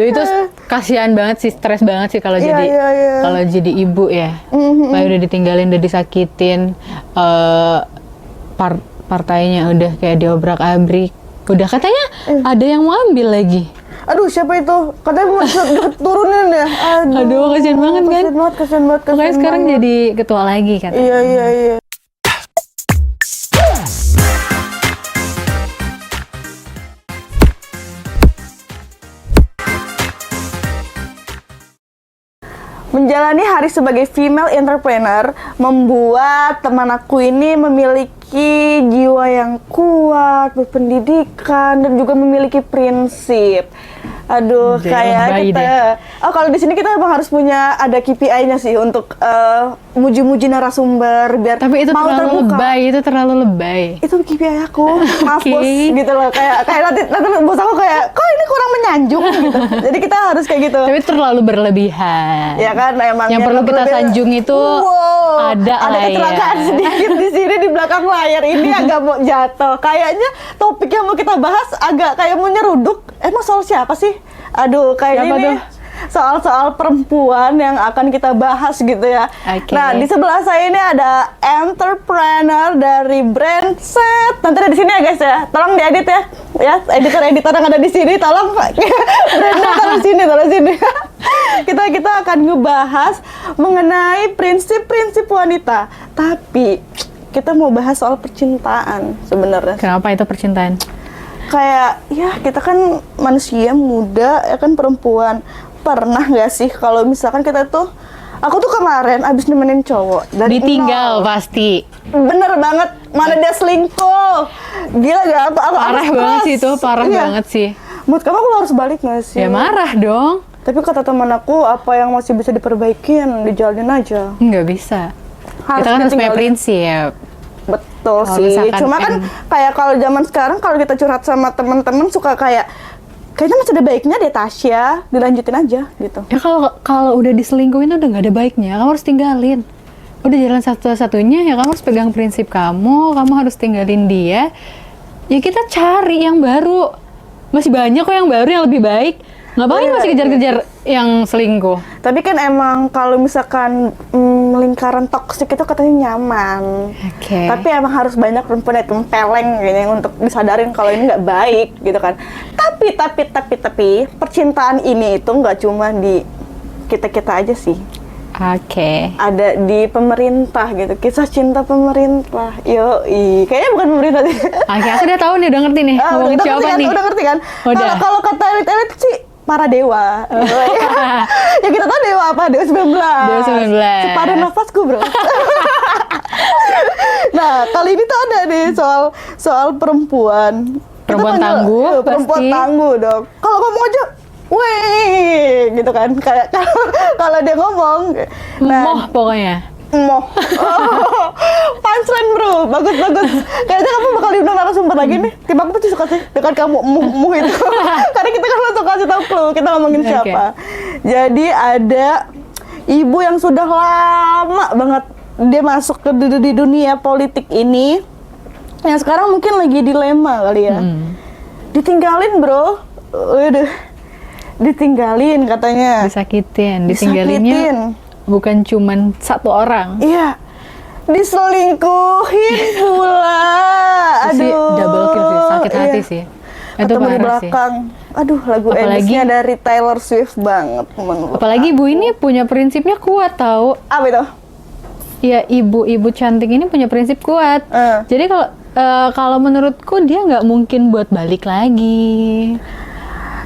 Itu kasihan banget sih, stres banget sih kalau kalau jadi ibu ya. Kayak udah ditinggalin, udah disakitin, partainya udah kayak diobrak-abrik. Udah katanya ada yang mau ambil lagi. Aduh, siapa itu? Katanya mau turunin ya. Aduh, kasihan banget kan? Kasihan banget. Pokoknya sekarang jadi ketua lagi katanya. Iya. Menjalani hari sebagai female entrepreneur membuat teman aku ini memiliki jiwa yang kuat, berpendidikan, dan juga memiliki prinsip. Aduh, kayak kita. Oh, kalau di sini kita emang harus punya ada KPI-nya sih untuk muji-muji narasumber biar tapi itu mau terlalu terbuka. itu terlalu lebay. Itu KPI aku. Maaf bos, gitu loh. Kayak nanti bos aku kayak, kok ini kurang menyanjung gitu. Jadi kita harus kayak gitu. Tapi terlalu berlebihan. Ya kan, emang yang perlu kita sanjung itu ada kecelakaan sedikit di sini di belakang layar ini agak mau jatuh. Kayaknya topik yang mau kita bahas agak kayak mau nyeruduk. Emang soal siapa sih? Aduh, kayaknya ini soal perempuan yang akan kita bahas gitu ya. Okay. Nah, di sebelah saya ini ada entrepreneur dari Brandset. Nanti ada di sini ya guys ya. Tolong diedit ya. Ya, editor yang ada di sini tolong Brandset taruh sini. Kita akan ngebahas mengenai prinsip-prinsip wanita. Tapi kita mau bahas soal percintaan sebenarnya. Kenapa itu percintaan? Kayak ya kita kan manusia muda ya kan, perempuan. Pernah nggak sih kalau misalkan kita tuh, aku tuh kemarin abis nemenin cowok dari ditinggal pasti. Bener banget, mana dia selingkuh. Gila gak? Parah banget sih itu, parah banget sih. Menurut kamu aku harus balik nggak sih? Ya marah dong. Tapi kata teman aku, apa yang masih bisa diperbaikin, dijalanin aja. Nggak bisa. Kita kan harus punya prinsip. Betul kalo sih. Cuma kan kayak kalau zaman sekarang kalau kita curhat sama teman-teman suka kayaknya masih ada baiknya deh Tasya, dilanjutin aja gitu. Ya kalau udah diselingkuhin udah nggak ada baiknya, kamu harus tinggalin. Udah jalan satu-satunya ya kamu harus pegang prinsip kamu harus tinggalin dia. Ya kita cari yang baru. Masih banyak kok yang baru yang lebih baik. Ngapain masih kejar-kejar yang selingkuh? Tapi kan emang kalau misalkan lingkaran toksik itu katanya nyaman. Okay. Tapi emang harus banyak perempuan yang tempeleng gini untuk disadarin kalau ini nggak baik gitu kan. Tapi percintaan ini itu nggak cuma di kita aja sih. Oke. Ada di pemerintah gitu, kisah cinta pemerintah. Kayaknya bukan pemerintah sih. Oke, aku udah tahu nih, udah ngerti nih. Ngomong siapa nih? Udah ngerti kan? Kalau kata elit-elit sih para dewa. Ya kita tahu dewa apa? Dewa 19. Dewa 19. Separuh nafasku, bro. Nah, kali ini tuh ada nih soal perempuan. Perempuan tangguh, perempuan tangguh dong. Kalau ngomong aja, weh, gitu kan. Kayak kalau dia ngomong, moh pokoknya. Moh. Punchline bro, bagus. Kayaknya kamu bakal diundang narasumber lagi nih. Tim aku pasti suka sih dengan kamu muh itu. Karena kita kan langsung kasih tahu clue, kita ngomongin siapa. Jadi ada ibu yang sudah lama banget dia masuk ke di dunia politik ini. Yang sekarang mungkin lagi dilema kali ya. Ditinggalin bro. Waduh. Ditinggalin katanya. Ditinggalinnya bukan cuman satu orang. Iya. Diselingkuhin pula. Aduh. Double kill sih, sakit hati sih. Itu parah di belakang. Sih. Aduh, lagu endingnya dari Taylor Swift banget. Apalagi ibu ini punya prinsipnya kuat tau. Apa itu? Ya ibu-ibu cantik ini punya prinsip kuat. Jadi kalau menurutku dia nggak mungkin buat balik lagi.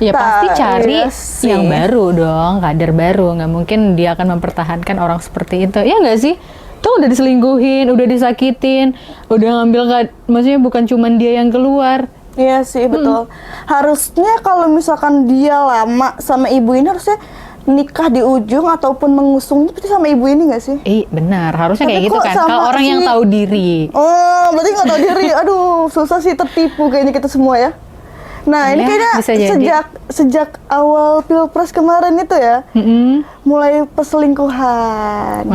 Ya pasti cari yang baru dong, kader baru. Nggak mungkin dia akan mempertahankan orang seperti itu. Ya nggak sih? Tuh udah diselingkuhin, udah disakitin, udah ngambil, maksudnya bukan cuman dia yang keluar. Iya sih, betul. Harusnya kalau misalkan dia lama sama ibu ini harusnya nikah di ujung ataupun mengusungnya pasti sama ibu ini nggak sih? Benar, harusnya kayak gitu kan. Kalau orang yang tahu diri. Oh, berarti nggak tahu diri. Aduh, susah sih, tertipu kayaknya kita semua ya. Nah, ini kayaknya sejak awal Pilpres kemarin itu ya, mulai perselingkuhan,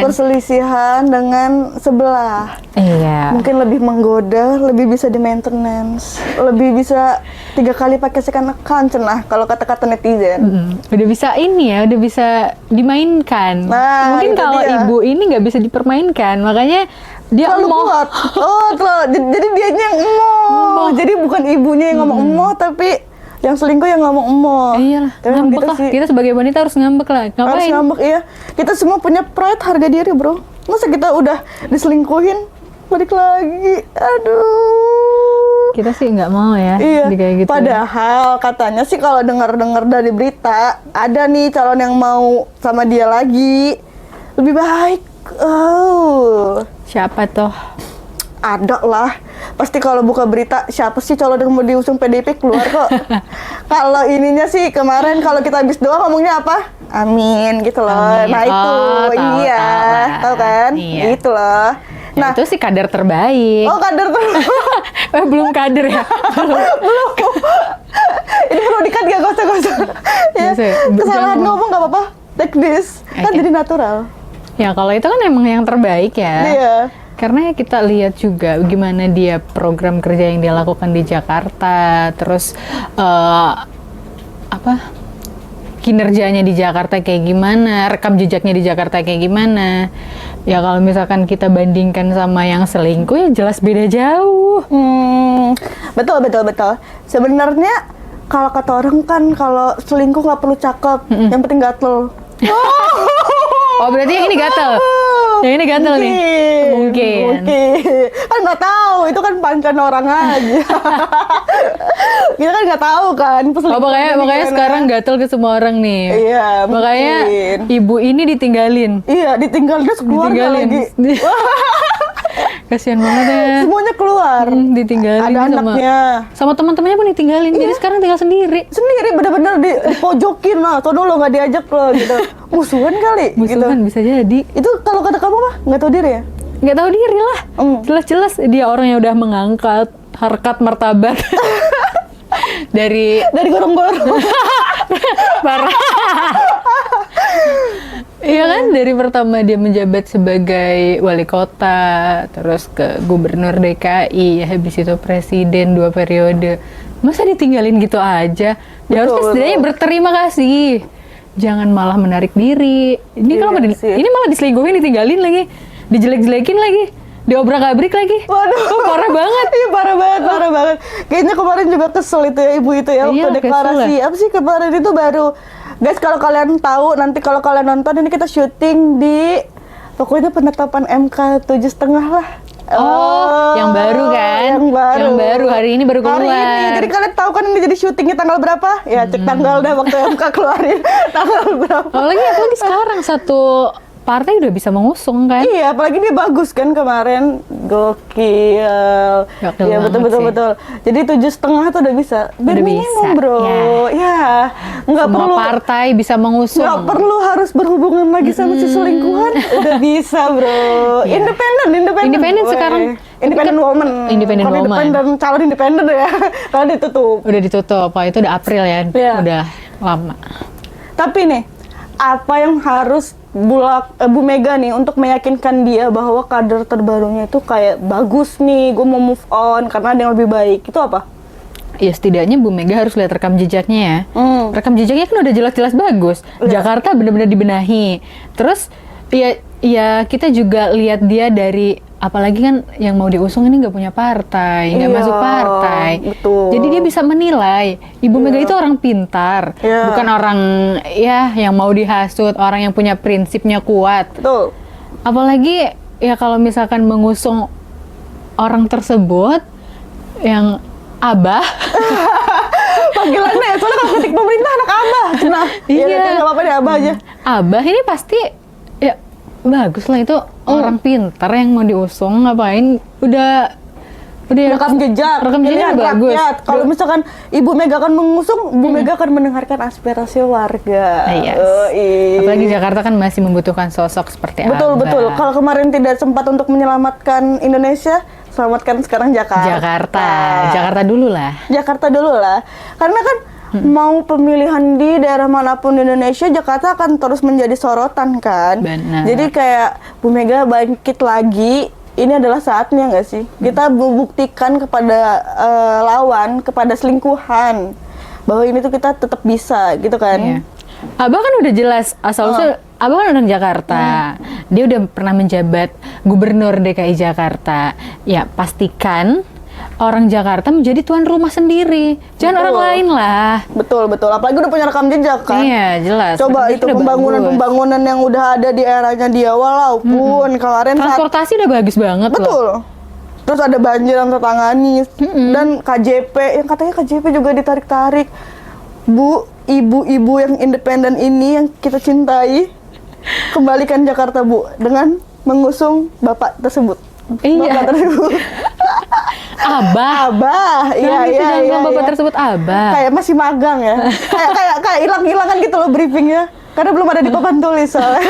perselisihan dengan sebelah. Iya. Mungkin lebih menggoda, lebih bisa di maintenance, lebih bisa 3 kali pakai second account, cenah kalau kata-kata netizen. Udah bisa ini ya, udah bisa dimainkan. Nah, mungkin kalau ibu ini nggak bisa dipermainkan, makanya dia terlalu kuat. Jadi dianya yang emoh. Jadi bukan ibunya yang ngomong emoh, tapi yang selingkuh yang ngomong emoh. Iyalah, ngambek lah. Kita sebagai wanita harus ngambek lah. Ngapain? Harus ngambek, iya. Kita semua punya pride, harga diri, bro. Masa kita udah diselingkuhin, balik lagi? Aduh. Kita sih nggak mau ya, iya. Kayak gitu. Padahal katanya sih kalau dengar-dengar dari berita, ada nih calon yang mau sama dia lagi. Lebih baik. Siapa toh? Ada lah. Pasti kalau buka berita, siapa sih calon yang mau diusung PDIP keluar kok. Kalau ininya sih kemarin kalau kita habis doa ngomongnya apa? Amin gitu loh. Amin. Nah itu, tahu kan? Iya. Gitu loh. Nah, itu sih kader terbaik. Oh, kader terbaik. Belum kader ya? Belum. Ini perlu dikat gak? Gak usah. Ya, kesalahan ngomong gak apa-apa. Take this. Kan jadi natural. Ya kalau itu kan emang yang terbaik ya. Iya. Karena kita lihat juga gimana dia program kerja yang dia lakukan di Jakarta, terus kinerjanya di Jakarta kayak gimana, rekam jejaknya di Jakarta kayak gimana. Ya kalau misalkan kita bandingkan sama yang selingkuh ya jelas beda jauh. Betul. Sebenarnya kalau kata orang kan kalau selingkuh nggak perlu cakep, yang penting gatel. Oh berarti yang ini gatel? Yang ini gatel nih? Mungkin. Kan nggak tahu, itu kan pancan orang aja. Kita kan nggak tahu kan. Makanya sekarang gatel ke semua orang nih. Iya, makanya mungkin. Ibu ini ditinggalin. Iya, ditinggalin sekeluarga lagi. Kasian banget ya. Semuanya keluar. Ditinggalin. Ada anaknya. Sama teman-temannya pun ditinggalin. Jadi sekarang tinggal sendiri. Bener-bener dipojokin lah. Sono lo nggak diajak lo gitu. Musuhan kali. Musuhan gitu. bisa jadi. Itu kalau kata kamu mah nggak tahu diri ya? Nggak tahu diri lah. Jelas-jelas dia orang yang udah mengangkat harkat martabat dari gorong-gorong. Parah. Iya kan, dari pertama dia menjabat sebagai wali kota, terus ke gubernur DKI, habis itu presiden 2 periode. Masa ditinggalin gitu aja? Ya harusnya setidaknya berterima kasih. Jangan malah menarik diri. Ini ini malah diselingkuhin, ditinggalin lagi, dijelek-jelekin lagi, diobrak-abrik lagi. Waduh, parah banget. Iya, parah banget. Kayaknya kemarin juga kesel itu ya ibu itu ya, waktu deklarasi. Apa sih kemarin itu baru. Guys, kalau kalian tahu, nanti kalau kalian nonton, ini kita syuting di pokoknya penetapan MK 7,5 lah. Yang baru kan? Yang baru, hari ini baru keluar. Hari ini, jadi kalian tahu kan ini jadi syutingnya tanggal berapa? Ya cek tanggal dah waktu MK keluarin tanggal berapa. Apalagi sekarang satu partai udah bisa mengusung kan? Iya, apalagi dia bagus kan kemarin, gokil. Ya betul. Jadi 7,5 tuh udah bisa. Biar minimum bro. Ya, nggak perlu partai bisa mengusung. Nggak perlu harus berhubungan lagi sama si selingkuhan. Udah bisa bro. Independen sekarang. Independent woman. Calon independen ya. Kalau ditutup. Udah ditutup. Itu udah April ya. Udah lama. Tapi nih, apa yang harus Bu Mega nih untuk meyakinkan dia bahwa kader terbarunya itu kayak bagus nih, gue mau move on karena ada yang lebih baik, itu apa? Ya setidaknya Bu Mega harus lihat rekam jejaknya ya. Rekam jejaknya kan udah jelas-jelas bagus. Jakarta benar-benar dibenahi. Terus ya kita juga lihat dia dari, apalagi kan yang mau diusung ini nggak punya partai, nggak masuk partai. Betul. Jadi dia bisa menilai. Ibu Mega itu orang pintar, bukan orang yang mau dihasut, orang yang punya prinsipnya kuat. Betul. Apalagi ya kalau misalkan mengusung orang tersebut yang abah. Panggilannya ya, soalnya kalau kritik pemerintah anak abah. Iya. Nggak apa-apa deh abah aja. Abah ini pasti ya bagus lah, itu orang pintar yang mau diusung, ngapain udah rekam jejaknya bagus. Kalau misalkan Ibu Mega akan mengusung, Bu Mega akan mendengarkan aspirasi warga. Apalagi Jakarta kan masih membutuhkan sosok seperti Betul. Kalau kemarin tidak sempat untuk menyelamatkan Indonesia, selamatkan sekarang Jakarta dulu lah. Jakarta dulu lah. Karena kan mau pemilihan di daerah manapun di Indonesia, Jakarta akan terus menjadi sorotan kan. Benar. Jadi kayak Bu Mega bangkit lagi, ini adalah saatnya nggak sih? Kita membuktikan kepada lawan, kepada selingkuhan, bahwa ini tuh kita tetap bisa gitu kan. Iya. Abah kan udah jelas asal-usul, Abah kan orang Jakarta. Dia udah pernah menjabat gubernur DKI Jakarta. Ya, pastikan orang Jakarta menjadi tuan rumah sendiri. Jangan orang lain lah. Betul. Apalagi udah punya rekam jejak kan. Iya, jelas. Coba itu pembangunan yang udah ada di eranya dia, walaupun kemarin transportasi udah bagus banget loh. Betul. Terus ada banjir yang tertangani. Dan KJP, yang katanya KJP juga ditarik-tarik. Bu, ibu-ibu yang independen ini yang kita cintai, kembalikan Jakarta, Bu, dengan mengusung bapak tersebut. Iya. Bapak tersebut. Abah. Iya. Bapak tersebut Abah. Kayak masih magang ya. kayak hilang-hilangan gitu loh briefingnya. Karena belum ada di papan tulis soalnya.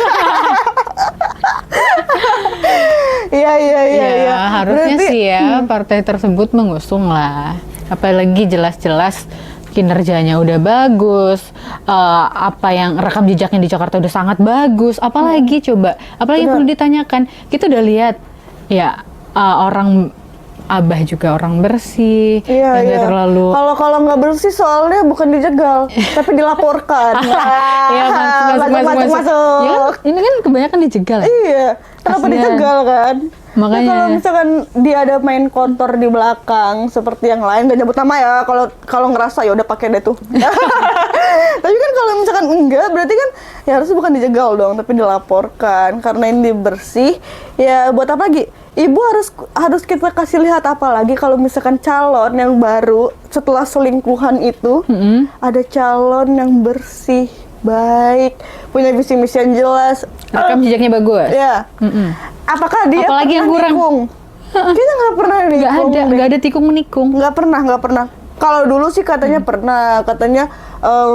Iya. Harusnya Berarti, sih ya partai tersebut mengusung lah. Apalagi jelas-jelas kinerjanya udah bagus, apa yang rekam jejaknya di Jakarta udah sangat bagus. Apalagi coba, apalagi perlu ditanyakan. Kita udah lihat ya orang Abah juga orang bersih, nggak terlalu. Kalau nggak bersih soalnya bukan dijegal, tapi dilaporkan. Iya, masuk. Ya, ini kan kebanyakan dijegal. Iya, kenapa dijegal kan? Makanya. Kalau misalkan dia ada main kotor di belakang seperti yang lain, gak nyebut nama ya. Kalau ngerasa ya udah pakai deh tuh. Tapi kan kalau misalkan enggak, berarti kan ya harusnya bukan dijegal dong, tapi dilaporkan. Karena ini bersih, ya buat apa lagi? Ibu harus kita kasih lihat apa lagi kalau misalkan calon yang baru setelah selingkuhan itu ada calon yang bersih, baik, punya visi misi yang jelas, rekam jejaknya bagus. Ya. Apakah dia apalagi yang kurang nikung? Kita nggak pernah nikung. Nggak ada tikung menikung. Nggak pernah. Kalau dulu sih katanya katanya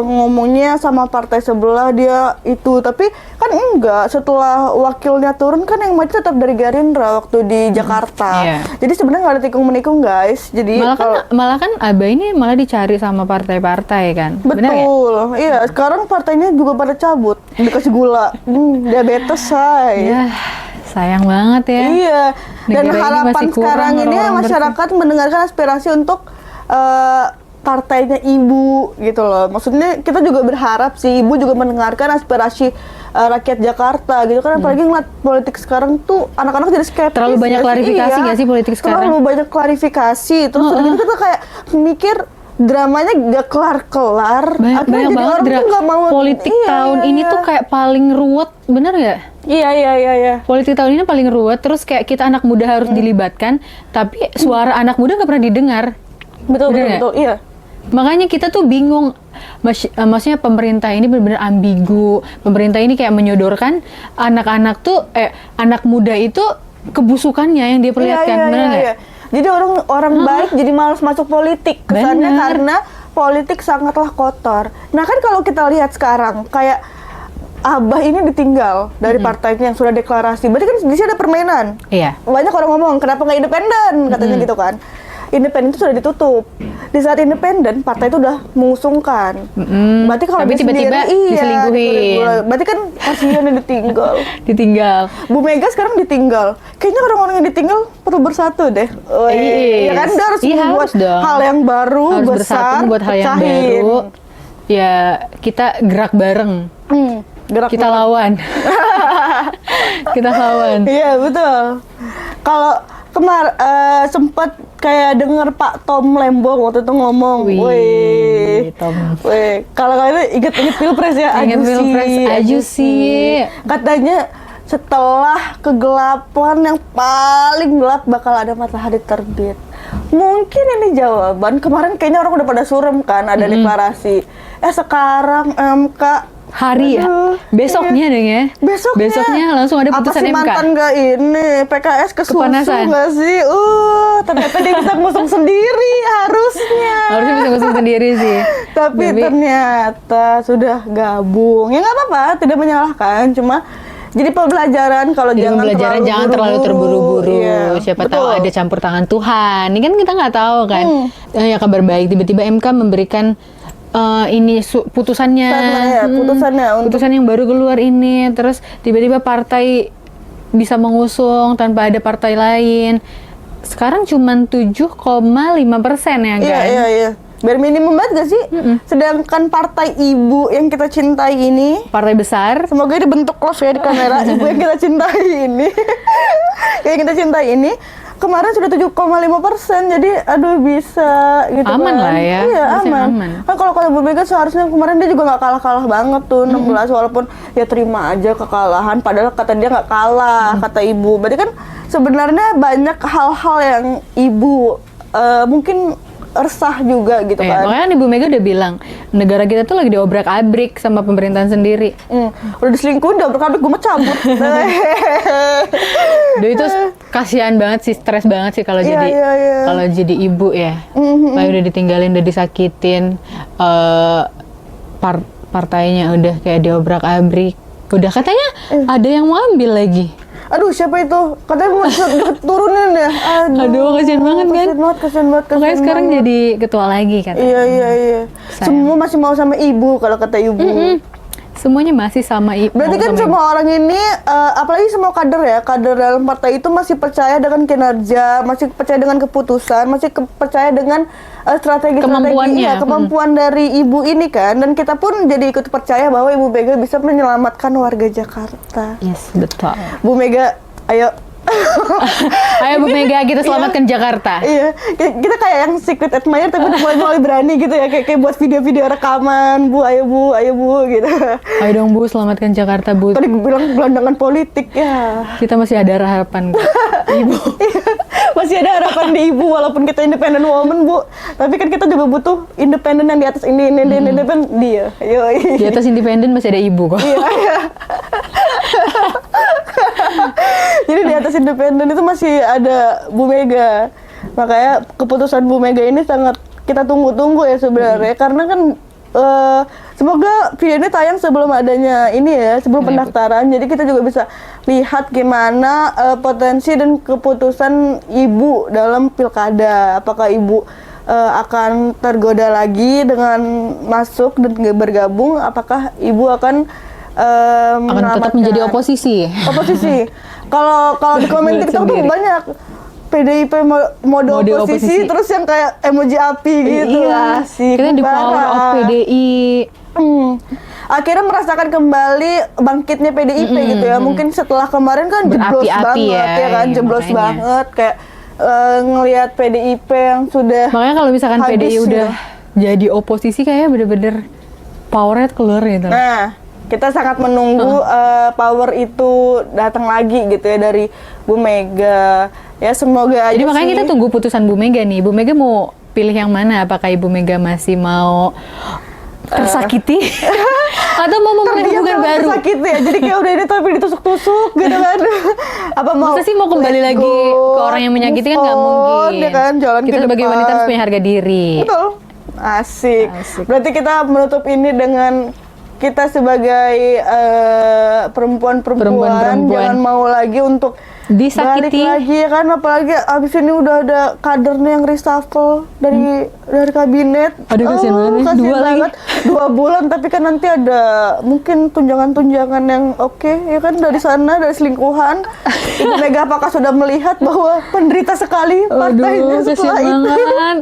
ngomongnya sama partai sebelah dia itu, tapi kan enggak. Setelah wakilnya turun kan yang maju tetap dari Gerindra waktu di Jakarta. Jadi sebenarnya nggak ada tikung menikung guys. Jadi malah kan Abah ini malah dicari sama partai-partai kan. Betul. Iya. Sekarang partainya juga pada cabut, dikasih gula, diabetes say. Ya, sayang banget ya. Iya. Dan Negara harapan sekarang ini masyarakat mendengarkan aspirasi untuk partainya ibu gitu loh. Maksudnya kita juga berharap sih ibu juga mendengarkan aspirasi rakyat Jakarta gitu kan. Apalagi ngeliat politik sekarang tuh anak-anak jadi skeptis. Terlalu banyak klarifikasi nggak sih politik sekarang? Terlalu banyak klarifikasi. Terus gitu kita kayak mikir dramanya gak kelar-kelar. Banyak banget drama politik tahun ini tuh kayak paling ruwet, bener nggak? Iya. Politik tahun ini paling ruwet. Terus kayak kita anak muda harus dilibatkan, tapi suara anak muda nggak pernah didengar. Betul, iya. Makanya kita tuh bingung. Maksudnya pemerintah ini benar-benar ambigu. Pemerintah ini kayak menyodorkan anak-anak tuh, anak muda itu kebusukannya yang dia perlihatkan, benar nggak? Iya. Jadi orang baik jadi malas masuk politik kesannya karena politik sangatlah kotor. Nah kan kalau kita lihat sekarang kayak Abah ini ditinggal dari partainya yang sudah deklarasi. Berarti kan di sini ada permainan. Iya. Banyak orang ngomong kenapa nggak independen katanya gitu kan. Independen itu sudah ditutup. Di saat independen, partai itu udah mengusungkan. Berarti kalau tapi tiba-tiba diselingkuhin. Berarti kan kasihan yang ditinggal. Ditinggal. Bu Mega sekarang ditinggal. Kayaknya orang-orang yang ditinggal perlu bersatu deh. Iya kan, dia harus membuat hal yang baru, harus besar, bersatu buat hal yang baru. Ya, kita gerak bareng. Kita lawan. Kita lawan. Iya, betul. Kalau sempat kayak dengar Pak Tom Lembong waktu itu ngomong, kalau kalian inget Pilpres ya, Ajusi. Katanya setelah kegelapan yang paling gelap bakal ada matahari terbit. Mungkin ini jawaban. Kemarin kayaknya orang udah pada surem kan, ada deklarasi. Sekarang MK hari ya? Besoknya deh ya? Besoknya langsung ada putusan MK. Apa sih mantan gak ini? PKS kesusu gak sih? Ternyata dia bisa ngusung sendiri harusnya. Harusnya bisa ngusung sendiri sih. Tapi ternyata sudah gabung. Ya nggak apa-apa, tidak menyalahkan. Cuma Jadi pembelajaran kalau jangan terlalu terburu-buru. Iya, Siapa tahu ada campur tangan Tuhan. Ini kan kita nggak tahu kan. Ya kabar baik tiba-tiba MK memberikan putusannya. Putusan yang baru keluar ini, terus tiba-tiba partai bisa mengusung tanpa ada partai lain. Sekarang cuma 7,5% ya kan? Iya. Biar minimum banget gak sih? Sedangkan partai ibu yang kita cintai ini, partai besar, semoga ini bentuk close ya di kamera, ibu yang kita cintai ini, kemarin sudah 7,5%, jadi aduh bisa gitu aman kan. Lah ya. Iya aman. Kan kalau kata Bu Mega seharusnya kemarin dia juga nggak kalah banget tuh 16, walaupun ya terima aja kekalahan, padahal kata dia nggak kalah, kata ibu. Berarti kan sebenarnya banyak hal-hal yang ibu mungkin resah juga gitu kan. Makanya Ibu Mega udah bilang negara kita tuh lagi diobrak-abrik sama pemerintahan sendiri. Udah diselingkuhin, diobrak-abrik, gue mau cabut. Itu kasihan banget sih, stres banget sih kalau kalau jadi ibu ya. Kayak udah ditinggalin, udah disakitin, partainya udah kayak diobrak-abrik. Udah katanya ada yang mau ambil lagi. Aduh, siapa itu? Katanya mau turunin ya. Aduh, kasihan banget kan? Kasihan banget. Makanya sekarang jadi ketua lagi kan? Iya. Semua masih mau sama ibu kalau kata ibu. Semuanya masih sama ibu. Berarti kan semua orang ini, apalagi semua kader dalam partai itu masih percaya dengan kinerja, masih percaya dengan keputusan, masih percaya dengan kemampuan dari ibu ini kan. Dan kita pun jadi ikut percaya bahwa Ibu Mega bisa menyelamatkan warga Jakarta. Yes, betul. Bu Mega, ayo. Ayo Bu Mega, kita selamatkan Jakarta. Iya, kita kayak yang secret admirer tapi mulai berani gitu ya, kayak buat video-video rekaman, ayo bu gitu. Ayo dong Bu, selamatkan Jakarta Bu. Tadi bilang gelandangan politik ya. Kita masih ada harapan Ibu. Masih ada harapan di Ibu walaupun kita independent woman Bu. Tapi kan kita juga butuh independen yang di atas independen dia. Yoi. Di atas independen masih ada Ibu kok. Iya. Jadi di atas independen itu masih ada Bu Mega. Makanya keputusan Bu Mega ini sangat kita tunggu-tunggu ya sebenarnya. Karena kan semoga video ini tayang sebelum adanya ini ya, sebelum pendaftaran. Jadi kita juga bisa lihat gimana potensi dan keputusan ibu dalam pilkada. Apakah ibu akan tergoda lagi dengan masuk dan bergabung? Apakah ibu akan tetap menjadi oposisi. Kalau di komen TikTok tuh banyak PDIP mode oposisi, terus yang kayak emoji api gitu. Iya, kita di power of PDI. Akhirnya merasakan kembali bangkitnya PDIP gitu ya. Mungkin setelah kemarin kan jeblos banget ya kan, jeblos banget kayak ngelihat PDIP yang sudah. Makanya kalau misalkan PDI udah jadi oposisi kayaknya bener-bener powernya keluar gitu. Nah, kita sangat menunggu power itu datang lagi gitu ya dari Bu Mega. Ya semoga aja. Jadi makanya kita tunggu putusan Bu Mega nih. Bu Mega mau pilih yang mana? Apakah Ibu Mega masih mau tersakiti atau mau memulai hubungan baru? Tersakiti ya. Jadi kayak udah ini tapi ditusuk-tusuk gitu kan. Apa masa sih mau kembali lagi ke orang yang menyakiti kan nggak mungkin. Ya kan, jalan kita sebagai wanita harus punya harga diri. Betul. Asik. Berarti kita menutup ini dengan kita sebagai perempuan-perempuan jangan mau lagi untuk disakiti balik lagi ya kan, apalagi abis ini udah ada kadernya yang reshuffle dari kabinet. Aduh kasihan banget, 2 bulan tapi kan nanti ada mungkin tunjangan-tunjangan yang oke ya kan dari sana, dari selingkuhan. Ibu Mega apakah sudah melihat bahwa penderita sekali partainya setelah itu?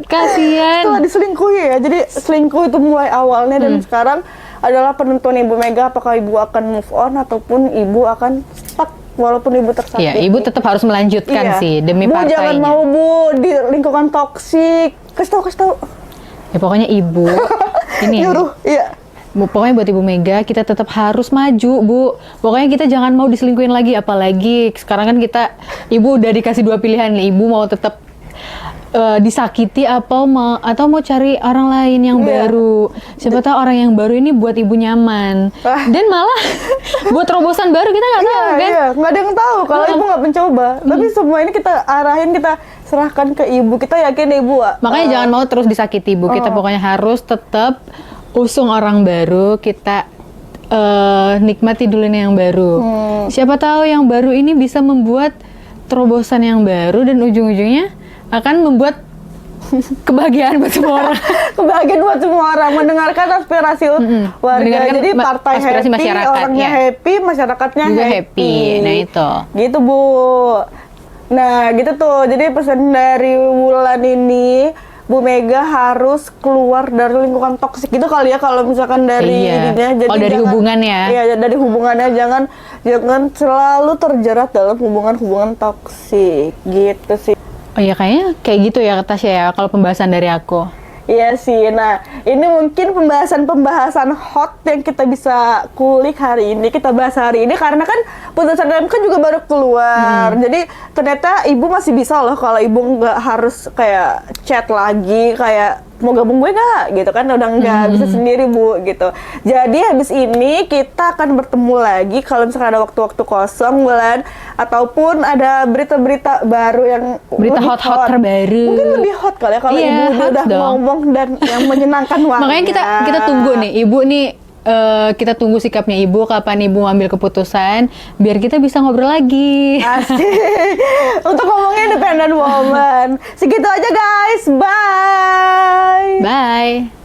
Kasihan. Setelah diselingkuhi ya, jadi selingkuh itu mulai awalnya dan sekarang adalah penentuan Ibu Mega apakah Ibu akan move on ataupun Ibu akan stuck walaupun Ibu tersakiti. Iya, Ibu tetap harus melanjutkan sih demi partainya. Bu jangan mau Bu di lingkungan toksik. Kasih tahu. Ya pokoknya Ibu ini nyuruh, iya. Pokoknya buat Ibu Mega kita tetap harus maju Bu. Pokoknya kita jangan mau diselingkuhin lagi, apalagi sekarang kan Ibu udah dikasih 2 pilihan nih. Ibu mau tetap disakiti atau mau cari orang lain yang baru. Siapa tahu orang yang baru ini buat Ibu nyaman. Dan malah buat terobosan baru kita nggak tahu kan? Iya, nggak ada yang tahu kalau Ibu nggak mencoba. Tapi semua ini kita arahin, kita serahkan ke Ibu. Kita yakin Ibu. Makanya jangan mau terus disakiti Bu. Kita pokoknya harus tetap usung orang baru. Kita nikmati dulu nih yang baru. Siapa tahu yang baru ini bisa membuat terobosan yang baru dan ujung-ujungnya akan membuat kebahagiaan buat semua orang. Kebahagiaan buat semua orang, mendengarkan aspirasi warga. Mendengarkan Jadi partai aspirasi happy, masyarakat, orangnya ya. happy, masyarakatnya Juga happy. Nah itu. Gitu Bu. Nah gitu tuh, jadi pesan dari Wulan ini, Bu Mega harus keluar dari lingkungan toksik gitu kali ya, kalau misalkan dari Iya. ininya. Jadi Dari hubungannya. Iya, dari hubungannya, jangan selalu terjerat dalam hubungan-hubungan toksik gitu sih. Oh iya, kayaknya kayak gitu ya Tasya ya, kalau pembahasan dari aku. Iya sih, nah ini mungkin pembahasan hot yang kita bisa kulik hari ini, kita bahas hari ini karena kan putusan MK juga baru keluar. Jadi ternyata ibu masih bisa loh kalau ibu nggak harus kayak chat lagi, kayak mau gabung gue nggak gitu kan, udah nggak bisa sendiri Bu gitu. Jadi habis ini kita akan bertemu lagi kalau misalkan ada waktu-waktu kosong Bulan, ataupun ada berita-berita baru yang Berita lebih hot-hot terbaru. Mungkin lebih hot kali ya kalau Iya, ibu hot udah dong. ngomong dan yang menyenangkan warga. Makanya kita tunggu nih, ibu nih kita tunggu sikapnya ibu, kapan ibu ngambil keputusan, biar kita bisa ngobrol lagi. Asik. Untuk ngomongnya independent woman. Segitu aja guys. Bye. Bye.